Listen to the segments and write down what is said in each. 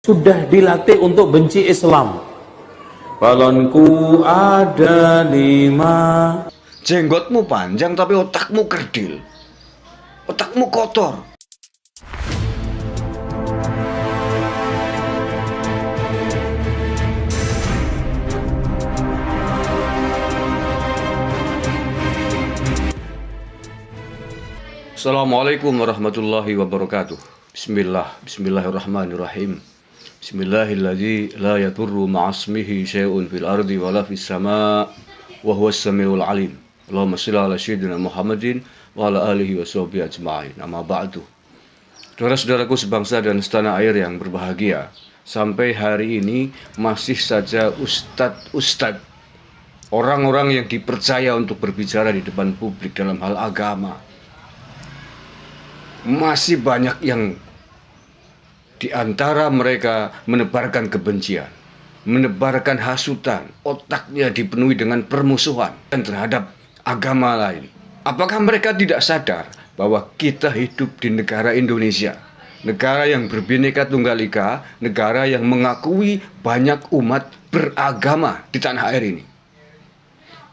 sudah dilatih untuk benci Islam. Balonku ada 5. Jenggotmu panjang tapi otakmu kerdil. Otakmu kotor. Assalamualaikum warahmatullahi wabarakatuh. Bismillahirrahmanirrahim. Bismillahilladzi la yadurru ma'asmihi syai'un fil ardi wala fis sama' wa huwas samiul alim. Allahumma shalli ala sayyidina Muhammadin wa ala alihi wa sahbihi ajma'in. Amma ba'du. Saudara-saudaraku sebangsa dan setanah air yang berbahagia, sampai hari ini masih saja ustadz, orang-orang yang dipercaya untuk berbicara di depan publik dalam hal agama, masih banyak yang di antara mereka menebarkan kebencian, menebarkan hasutan, otaknya dipenuhi dengan permusuhan dan terhadap agama lain. Apakah mereka tidak sadar bahwa kita hidup di negara Indonesia, negara yang berbineka tunggal ika, negara yang mengakui banyak umat beragama di tanah air ini?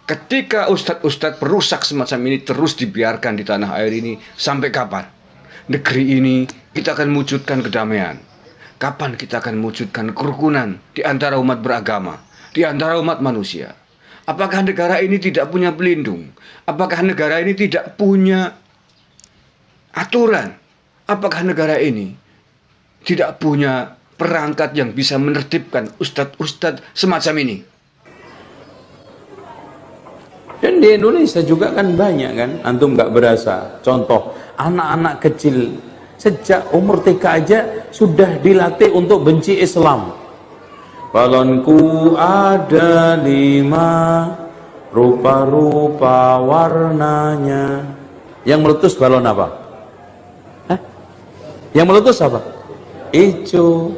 Ketika ustadz-ustadz perusak semacam ini terus dibiarkan di tanah air ini, sampai kapan negeri ini kita akan mewujudkan kedamaian? Kapan kita akan mewujudkan kerukunan di antara umat beragama, di antara umat manusia? Apakah negara ini tidak punya pelindung? Apakah negara ini tidak punya aturan? Apakah negara ini tidak punya perangkat yang bisa menertibkan ustadz-ustadz semacam ini? Dan di Indonesia juga kan banyak kan, antum nggak berasa. Contoh, anak-anak kecil sejak umur TK aja sudah dilatih untuk benci Islam. Balonku ada 5, rupa-rupa warnanya. Yang meletus balon apa? Hah? Yang meletus apa? Ijo.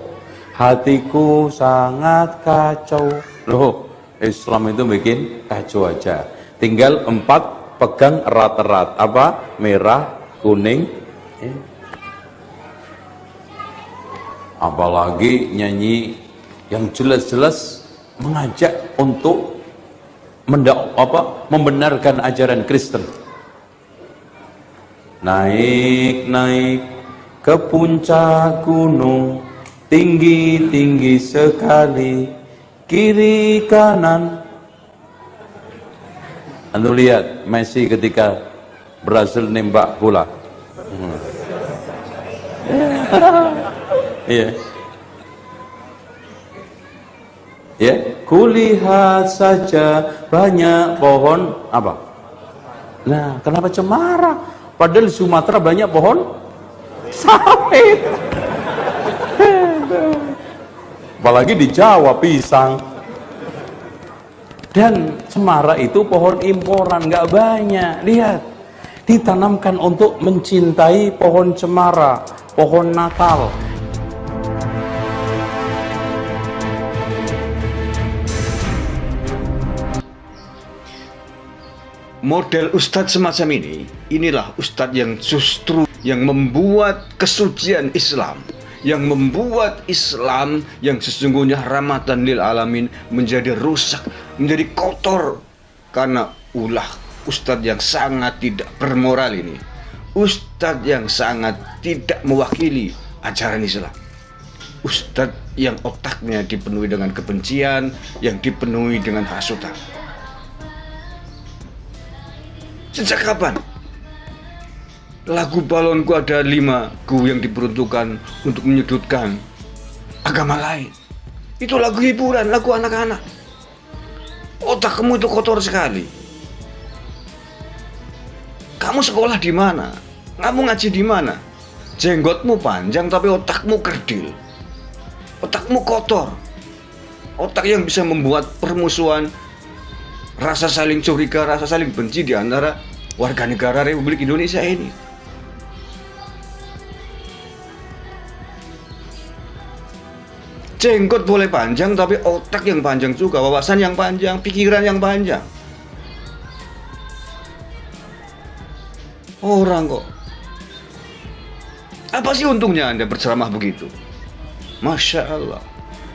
Hatiku sangat kacau. Loh, Islam itu bikin kacau aja. Tinggal 4 pegang erat-erat. Apa? Merah, kuning. Apalagi nyanyi yang jelas-jelas mengajak untuk membenarkan ajaran Kristen. Naik ke puncak gunung, tinggi-tinggi sekali, kiri kanan. Anda lihat Messi ketika berhasil nembak bola. Iya. Ya, kulihat saja banyak pohon apa? Nah, kenapa cemara? Padahal di Sumatera banyak pohon sawit. Apalagi di Jawa pisang. Dan cemara itu pohon imporan, nggak banyak. Lihat, ditanamkan untuk mencintai pohon cemara, pohon Natal. Model ustadz semacam ini, inilah ustadz yang justru yang membuat kesucian Islam, yang membuat Islam yang sesungguhnya rahmatan lil alamin menjadi rusak, menjadi kotor karena ulah ustadz yang sangat tidak bermoral ini, ustadz yang sangat tidak mewakili ajaran Islam, ustadz yang otaknya dipenuhi dengan kebencian, yang dipenuhi dengan hasutan. Sejak kapan lagu balonku ada 5 yang diperuntukkan untuk menyudutkan agama lain? Itu lagu hiburan, lagu anak-anak. Otakmu itu kotor sekali. Kamu sekolah di mana? Kamu ngaji di mana? Jenggotmu panjang tapi otakmu kerdil. Otakmu kotor. Otak yang bisa membuat permusuhan, rasa saling curiga, rasa saling benci di antara warga negara Republik Indonesia ini. Jenggot boleh panjang, tapi otak yang panjang juga, wawasan yang panjang, pikiran yang panjang. Orang kok. Apa sih untungnya Anda berceramah begitu? Masya Allah.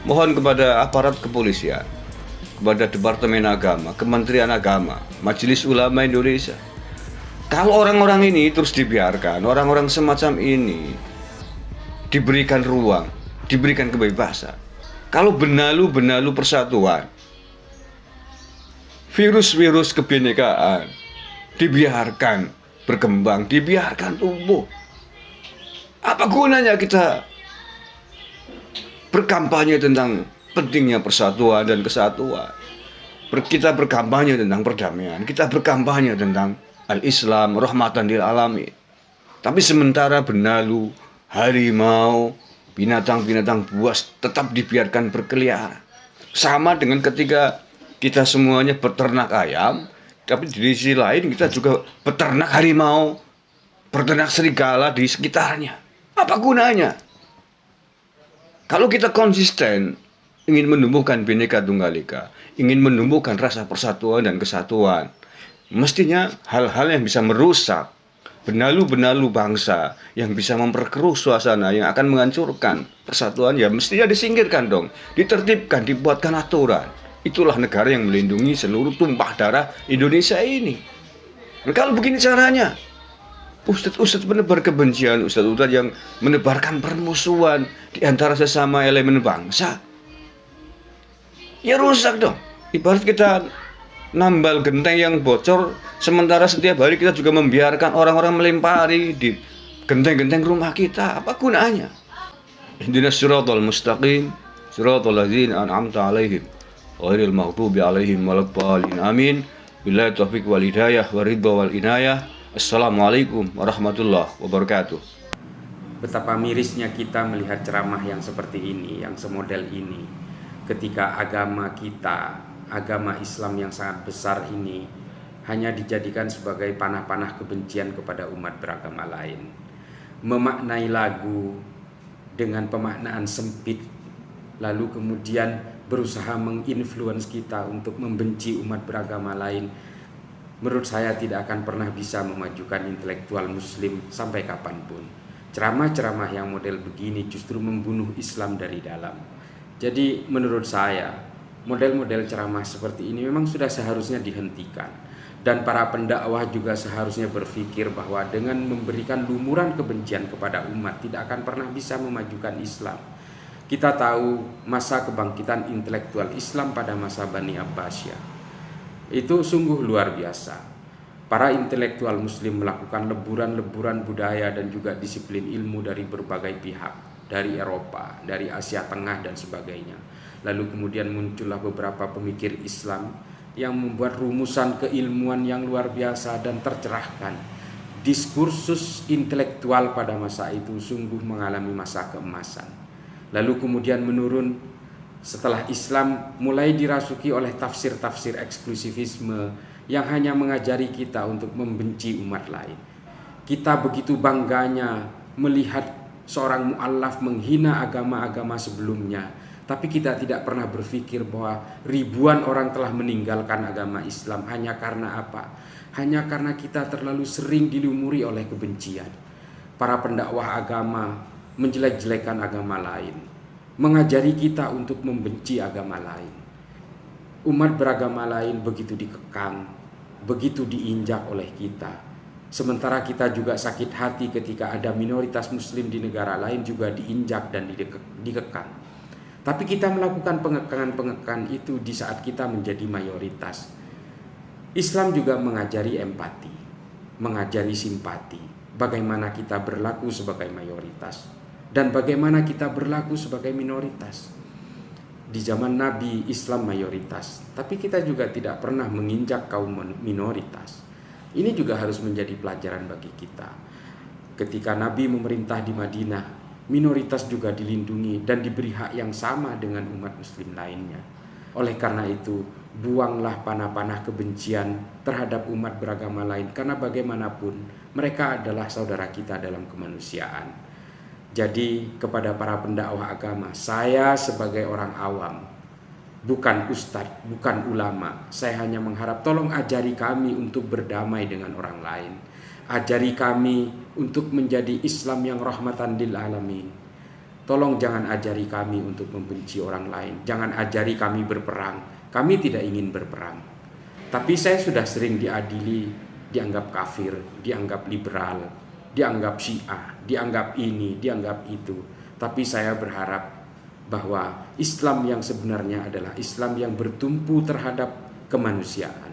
Mohon kepada aparat kepolisian, kepada Departemen Agama, Kementerian Agama, Majelis Ulama Indonesia, kalau orang-orang ini terus dibiarkan, orang-orang semacam ini diberikan ruang, diberikan kebebasan, kalau benalu-benalu persatuan, virus-virus kebinekaan dibiarkan berkembang, dibiarkan tumbuh, apa gunanya kita berkampanye tentang pentingnya persatuan dan kesatuan? Kita berkampanye tentang perdamaian, kita berkampanye tentang al-Islam, rahmatan lil alamin. Tapi sementara benalu, harimau, binatang-binatang buas tetap dibiarkan berkeliaran. Sama dengan ketika kita semuanya beternak ayam, tapi di sisi lain kita juga beternak harimau, beternak serigala di sekitarnya. Apa gunanya? Kalau kita konsisten ingin menumbuhkan Bhinneka Tunggal Ika, ingin menumbuhkan rasa persatuan dan kesatuan, mestinya hal-hal yang bisa merusak benalu-benalu bangsa, yang bisa memperkeruh suasana, yang akan menghancurkan persatuan, ya mestinya disingkirkan dong, ditertibkan, dibuatkan aturan. Itulah negara yang melindungi seluruh tumpah darah Indonesia ini. Dan kalau begini caranya, ustadz-ustadz menebar kebencian, ustadz-ustadz yang menebarkan permusuhan di antara sesama elemen bangsa, ya rusak dong. Ibarat kita nambal genteng yang bocor, sementara setiap hari kita juga membiarkan orang-orang melempari di genteng-genteng rumah kita. Apa gunanya? Ihdinas siratal mustaqim, siratal ladzina an'amta 'alaihim ghairil maghdubi 'alaihim waladdallin. Amin. Billahi taufiq wal hidayah wa ridha wal inayah. Assalamualaikum warahmatullahi wabarakatuh. Betapa mirisnya kita melihat ceramah yang seperti ini, yang semodel ini, ketika agama kita, agama Islam yang sangat besar ini hanya dijadikan sebagai panah-panah kebencian kepada umat beragama lain. Memaknai lagu dengan pemaknaan sempit, lalu kemudian berusaha menginfluence kita untuk membenci umat beragama lain, menurut saya tidak akan pernah bisa memajukan intelektual muslim sampai kapanpun. Ceramah-ceramah yang model begini justru membunuh Islam dari dalam. Jadi menurut saya, model-model ceramah seperti ini memang sudah seharusnya dihentikan. Dan para pendakwah juga seharusnya berpikir bahwa dengan memberikan lumuran kebencian kepada umat tidak akan pernah bisa memajukan Islam. Kita tahu masa kebangkitan intelektual Islam pada masa Bani Abbasiyah itu sungguh luar biasa. Para intelektual muslim melakukan leburan-leburan budaya dan juga disiplin ilmu dari berbagai pihak, dari Eropa, dari Asia Tengah dan sebagainya. Lalu kemudian muncullah beberapa pemikir Islam yang membuat rumusan keilmuan yang luar biasa dan tercerahkan. Diskursus intelektual pada masa itu sungguh mengalami masa keemasan. Lalu kemudian menurun setelah Islam mulai dirasuki oleh tafsir-tafsir eksklusivisme yang hanya mengajari kita untuk membenci umat lain. Kita begitu bangganya melihat seorang mu'allaf menghina agama-agama sebelumnya, tapi kita tidak pernah berpikir bahwa ribuan orang telah meninggalkan agama Islam hanya karena apa? Hanya karena kita terlalu sering dilumuri oleh kebencian. Para pendakwah agama menjelek-jelekan agama lain, mengajari kita untuk membenci agama lain. Umat beragama lain begitu dikekang, begitu diinjak oleh kita. Sementara kita juga sakit hati ketika ada minoritas muslim di negara lain juga diinjak dan dikekang. Tapi kita melakukan pengekangan-pengekangan itu di saat kita menjadi mayoritas. Islam juga mengajari empati, mengajari simpati, bagaimana kita berlaku sebagai mayoritas dan bagaimana kita berlaku sebagai minoritas. Di zaman Nabi, Islam mayoritas, tapi kita juga tidak pernah menginjak kaum minoritas. Ini juga harus menjadi pelajaran bagi kita. Ketika Nabi memerintah di Madinah, minoritas juga dilindungi dan diberi hak yang sama dengan umat muslim lainnya. Oleh karena itu, buanglah panah-panah kebencian terhadap umat beragama lain, karena bagaimanapun mereka adalah saudara kita dalam kemanusiaan. Jadi kepada para pendakwah agama, saya sebagai orang awam, bukan ustadz, bukan ulama, saya hanya mengharap tolong ajari kami untuk berdamai dengan orang lain. Ajari kami untuk menjadi Islam yang rahmatan lil alamin. Tolong jangan ajari kami untuk membenci orang lain. Jangan ajari kami berperang. Kami tidak ingin berperang. Tapi saya sudah sering diadili, dianggap kafir, dianggap liberal, dianggap Syiah, dianggap ini, dianggap itu. Tapi saya berharap bahwa Islam yang sebenarnya adalah Islam yang bertumpu terhadap kemanusiaan.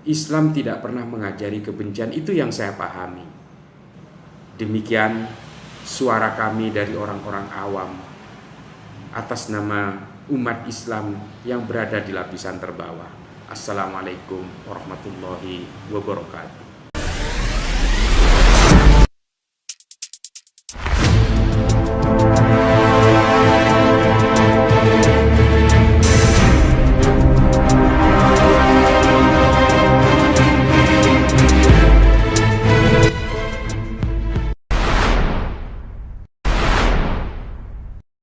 Islam tidak pernah mengajari kebencian, itu yang saya pahami. Demikian suara kami dari orang-orang awam atas nama umat Islam yang berada di lapisan terbawah. Assalamualaikum warahmatullahi wabarakatuh.